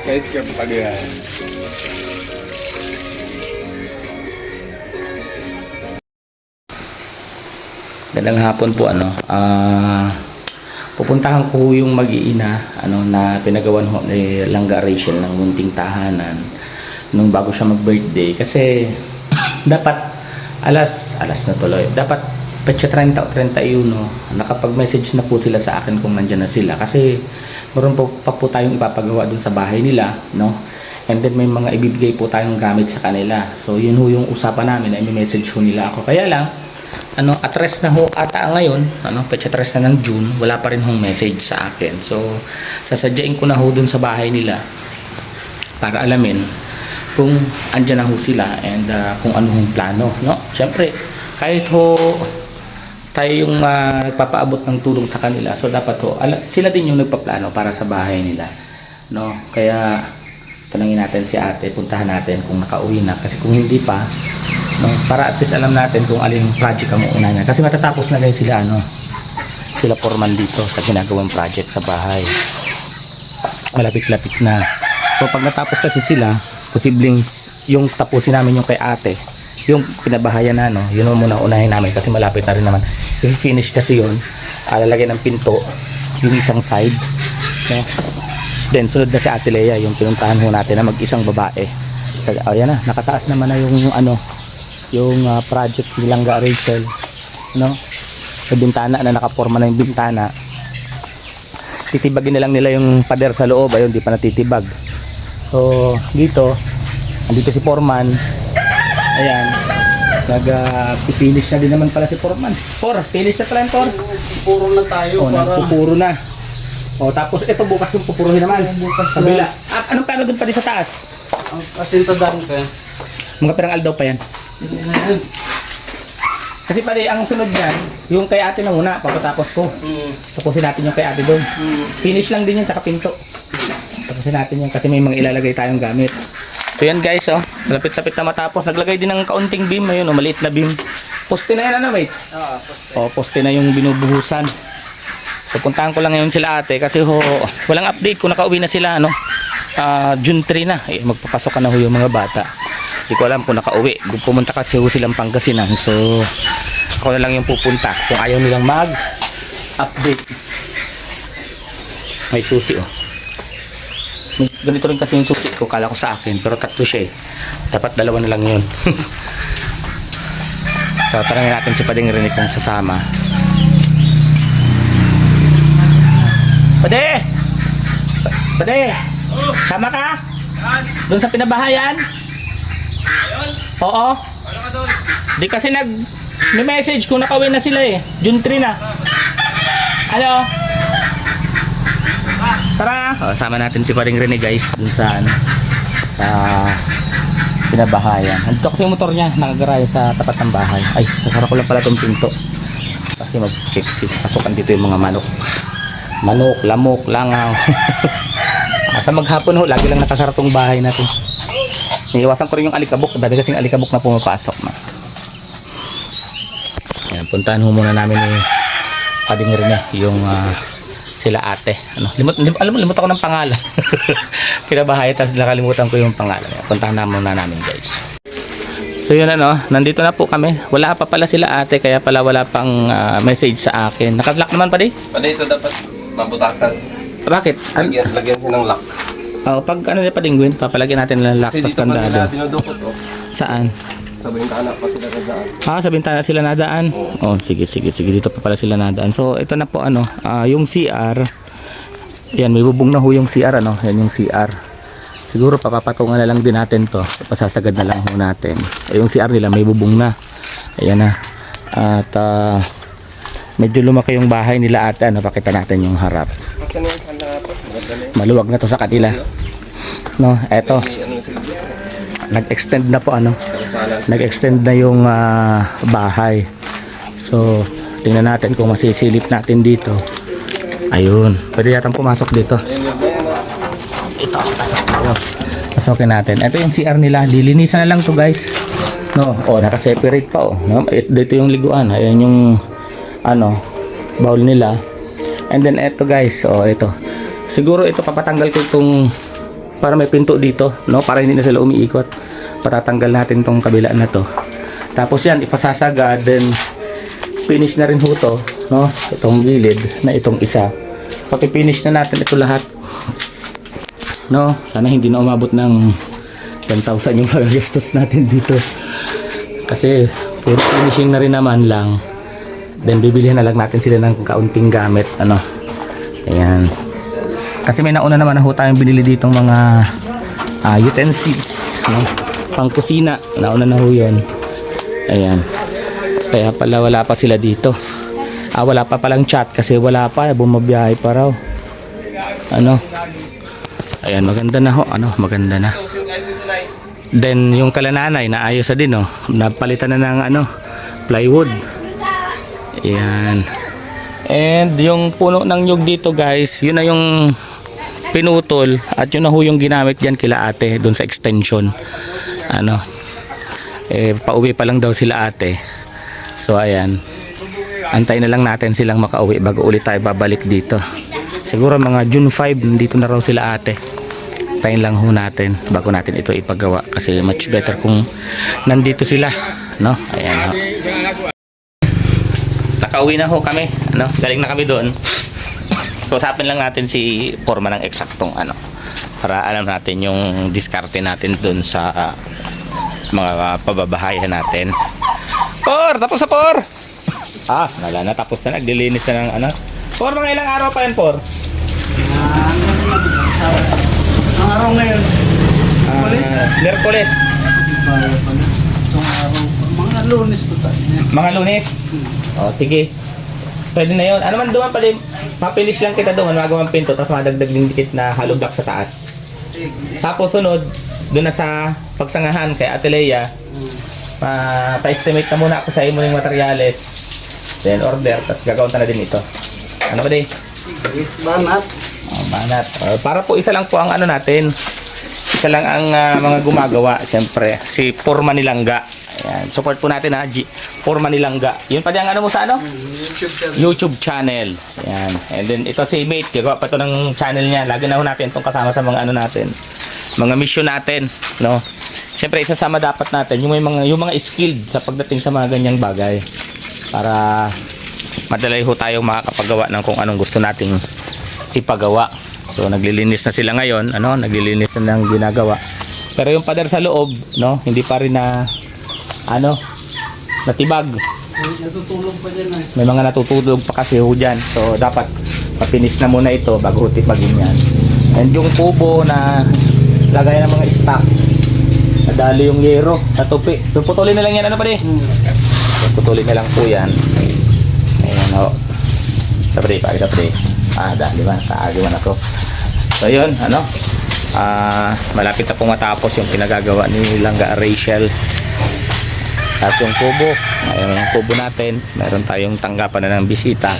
Ketchup pag yan. Gandang hapon po pupuntahan ko yung mag-iina na pinagawan ho ni Langga Rachel ng munting tahanan nung bago siya mag-birthday kasi dapat alas na tuloy. Dapat petsa 30 o 31 nakapag-message na po sila sa akin kung nandiyan na sila kasi meron pa po tayong ipapagawa dun sa bahay nila, no? And then may mga ibibigay po tayong gamit sa kanila. So yun ho yung usapan namin na i-message ho nila ako. Kaya lang address na ho ata ngayon, petsa 3 na ng June, wala pa rin hong message sa akin. So sasadyain ko na ho dun sa bahay nila para alamin kung andyan na ho sila and kung ano hong plano, no? Syempre kahit ho tayo yung nagpapaabot ng tulong sa kanila, so dapat ho sila din yung nagpaplano para sa bahay nila, no? Kaya tanungin natin si ate, puntahan natin kung nakauwi na, kasi kung hindi pa, no, para at least alam natin kung aling project ang una niya, kasi matatapos na guys sila sila foreman dito sa ginagawang project sa bahay, malapit-lapit na. So pag natapos kasi sila, posibleng yung tapusin namin yung kay ate, yung pinabahayan na yun muna unahin namin kasi malapit na rin naman. If finish kasi yun, lalagyan ng pinto yung isang side, no? Then sunod na si Ate Lea, yung pinuntahan ho natin na mag-isang babae. Ayan na, nakataas naman na yung project ni Langga Rachel, no? Yung bintana na nakaporma na yung bintana. Titibagin na lang nila yung pader sa loob, ayun, di pa natitibag. So dito, andito si Foreman. Ayan, nag-finish na din naman pala si Foreman. Finish na pala yung Puro na tayo. Nagpupuro na. Tapos ito bukas yung pupuruhin naman. Kabila. Anong plano dun pa din sa taas? Ang kasintadaan ka. Mga pirang aldaw pa yan. Kasi pala ang sunod niyan, yung kay ate na muna, pagkatapos ko. Tapusin natin yung kay ate doon. Finish lang din yan, tsaka pinto. Tapusin natin yan kasi may mga ilalagay tayong gamit. So yan guys, lapit-lapit na matapos. Naglagay din ng kaunting beam, ayun, maliit na beam. Poste na yan, wait? Poste na yung binubuhusan. So puntahan ko lang ngayon sila ate kasi walang update kung nakauwi na sila, June 3 na, magpapasok na yung mga bata. Hindi ko alam kung nakauwi. Pumunta kasi silang Pangasinan, so ako na lang yung pupunta kung ayaw nilang mag-update. May susi ganito rin kasi yung susi ko, kala ko sa akin pero tatlo siya dapat dalawa na lang yun. So tarangin natin si Pading Rinig kung sasama. Pade! Sama ka? Doon sa pinabahayan? Oo. Ano ka doon? Di kasi may message kung nakauwi na sila June 3 na. Ano? Tara! Sama natin si Paring Rene guys dun sa sa pinabahayan. Andito kasi yung motor niya, nakagarahe sa tapat ng bahay. Ay, sasara ko lang pala itong pinto. Kasi pasukan dito yung mga manok, lamok, langaw. Sa maghapon lagi lang nakasara tong bahay natin. Iiwasan ko rin yung alikabok, dahil kasing alikabok na pumapasok na. Ayan, puntahan muna namin ni Pading Rene yung sila ate. Limot ako ng pangalan. Pinabahay, tapos nakalimutan ko yung pangalan. Puntahan na muna namin guys. So yun nandito na po kami. Wala pa pala sila ate, kaya pala wala pang message sa akin. Naka-lock naman pa di? Ito dapat mabutasan. Bakit? Lagyan ng lock. Pag nila Padingwin, papalagyan natin ng lock, tapos kandado. Dinudukot Saan? Sa bintana pa sila nadaan. Sa bintana sila nadaan? Sige. Dito pa pala sila nadaan. So ito na po yung CR. Yan, may bubong na ho yung CR Yan yung CR. Siguro papapatungan na lang din natin to. Pasasagad na lang ho natin. Yung CR nila may bubong na. Ayan na. At medyo lumaki yung bahay nila ate. Pakita natin yung harap. Maluwag na to sa kanila. Eto. Nag-extend na po nag-extend na yung bahay. So tingnan natin kung masisilip natin dito. Ayun, pwede yatang pumasok dito. Ito, pasokin natin. Ito yung CR nila, lilinisan na lang to guys. Naka-separate pa dito yung liguan. Ayan yung bowl nila. And then eto guys, ito siguro ito papatanggal ko itong para may pinto dito, no? Para hindi na sila umiikot. Patatanggal natin tong kabila na to. Tapos yan, ipasasagad, then finish na rin ho to, no? Itong gilid na itong isa. Pati-finish na natin ito lahat. No, sana hindi na umabot ng 10,000 yung magagastos natin dito. Kasi puro finishing na rin naman lang. Then bibilihan na lang natin sila ng kaunting gamit, ano. Ayan. Kasi may nauna naman na ho tayong binili ditong mga utensils, no? Pang kusina. Nauna na ho yun. Ayan. Kaya pala wala pa sila dito. Wala pa palang chat kasi wala pa. Bumabiyahe pa raw. Ano. Ayan, maganda na ho. Ano, maganda na. Then, yung kalananay, naayos na din, oh. Napalitan na ng, ano, plywood. Ayan. And, yung puno ng nyug dito, guys, yun na yung pinutol. At yun na ho yung ginamit dyan kila ate, dun sa extension. Ano. Pauwi pa lang daw sila ate. So, ayan. Antayin na lang natin silang makauwi bago ulit tayo babalik dito. Siguro mga June 5, dito na raw sila ate. Tayin lang ho natin bago natin ito ipagawa kasi much better kung nandito sila, no? Ayan ho. Nakauwi na ho kami, ano? Galing na kami doon. Usapin lang natin si Forma ng eksaktong ano para alam natin yung diskarte natin doon sa mga pababahayan natin. Tapos na wala na, tapos na, naglilinis na ng ano. Mga ilang araw pa yan, Ang araw ngayon, Miyerkules. Mga Lunes to tayo. Mga Lunes. Sige. Pwede na yun. Ano man doon pala, mapilis lang kita doon, magawang pinto, tapos madagdag din dikit na hollow block sa taas. Tapos sunod, doon na sa pagsangahan kay Ate Lea, pa-estimate na muna ako sa imo ng materyales. Then order, tapos gagawin na din ito. Ano ba di? Banat. Banat. Para po isa lang po ang ano natin. Isa lang ang mga gumagawa. Siyempre, si Forma ni Langga. Ayan. Support po natin ha. Forma ni Langga. Yun pa din ang ano mo sa ano? YouTube channel. Ayan. And then ito si Mate. Gagawa pa ito ng channel niya. Lagi na ho natin itong kasama sa mga ano natin. Mga mission natin. No? Siyempre, isasama dapat natin yung mga skilled sa pagdating sa mga ganyang bagay. Para madalay ho tayong makakapagawa ng kung anong gusto nating ipagawa. So naglilinis na sila ngayon, ano, naglilinis na ng ginagawa. Pero yung pader sa loob, no, hindi pa rin na ano, natibag. Natutulog pa dyan eh. May mga natutulog pa kasi ho dyan. So dapat papinis na muna ito bago tibagin yan. And yung kubo na lagay ng mga stock, nadali yung yero sa tupi. So putulin na lang yan, ano pa di? Putulin na lang po yan. Ayan ho. Sabri. Di ba? Kaagawa na to. So yun, ano? Malapit na pong matapos yung pinagagawa ni Langga Rachel. At yung kubo. Ayan yung kubo natin. Meron tayong tanggapan na ng bisita.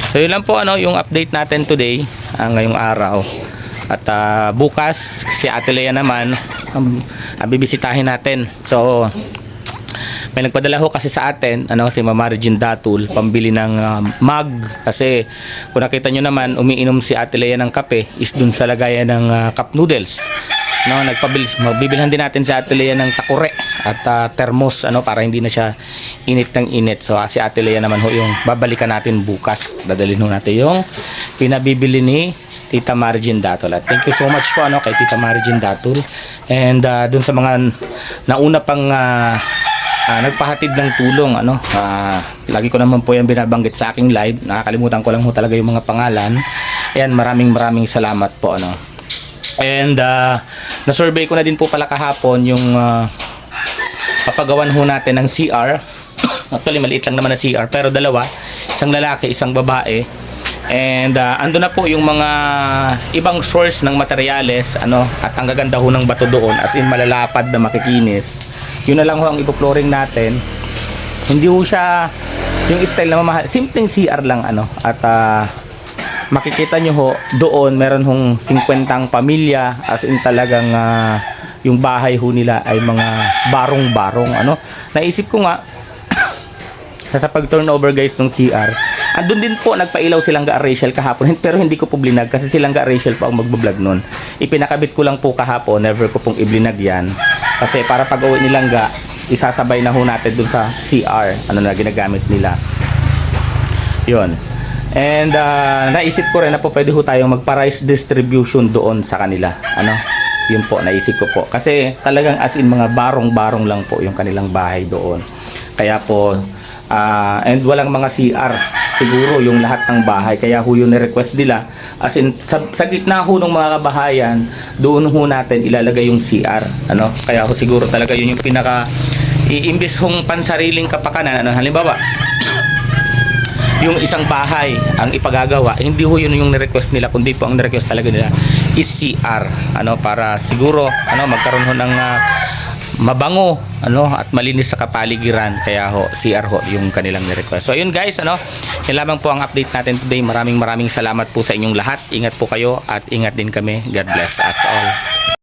So yun lang po, ano, yung update natin today. Ngayong araw. At bukas, si Ate Lea naman, bibisitahin natin. So, may nagpadala ho kasi sa atin, ano, si Mama Regine Datul, pambili ng mug. Kasi kung nakita nyo naman, umiinom si Ate Lea ng kape is dun sa lagayan ng cup noodles. No, magbibilhan din natin si Ate Lea ng takure at thermos, ano, para hindi na siya init ng init. So si Ate Lea naman ho yung babalikan natin bukas. Dadalhin ho natin yung pinabibili ni Tita Margin Datul. At thank you so much po, ano, kay Tita Margin Datul. And dun sa mga nauna pang nagpahatid ng tulong, ano, lagi ko naman po yan binabanggit sa aking live. Nakakalimutan ko lang ho talaga yung mga pangalan. Ayan, maraming salamat po, ano. And na-survey ko na din po pala kahapon yung papagawan ho natin ng CR. Actually maliit lang naman na CR, pero dalawa, isang lalaki, isang babae. And ando na po yung mga ibang source ng materyales, ano, at ang gaganda ho ng bato doon, as in malalapad na makikinis. Yun na lang ho ang ipoploring natin. Hindi ho siya yung style na mamahal, simpleng CR lang, ano. At makikita nyo ho doon, meron hong 50 pamilya, as in talagang yung bahay ho nila ay mga barong-barong, ano. Naisip ko nga sa pag turnover guys ng CR, Andun din po, nagpailaw si Langga Rachel kahapon, pero hindi ko po blinag kasi si Langga Rachel po ang magbablog nun. Ipinakabit ko lang po kahapon, never ko pong iblinag yan. Kasi para pag uwi ni Langga, isasabay na ho natin dun sa CR, ano na ginagamit nila. Yun. And naisip ko rin na po pwede ho tayong magpa-rice distribution doon sa kanila. Ano? Yun po, naisip ko po. Kasi talagang as in mga barong-barong lang po yung kanilang bahay doon. Kaya po, and walang mga CR siguro yung lahat ng bahay, kaya ho yung request nila as in sa gitna ho ng mga kabahayan, doon ho natin ilalagay yung CR, ano, kaya ho siguro talaga yun yung pinaka iimbis hong pansariling kapakanan, ano, halimbawa yung isang bahay ang ipagagawa, hindi ho yun yung request nila, kundi po ang request talaga nila is CR, ano, para siguro ano magkaroon ho ng mabango, ano, at malinis sa kapaligiran, kaya ho CR ho yung kanilang request. So ayun guys, ano, yan lamang po ang update natin today. Maraming salamat po sa inyong lahat. Ingat po kayo at ingat din kami. God bless us all.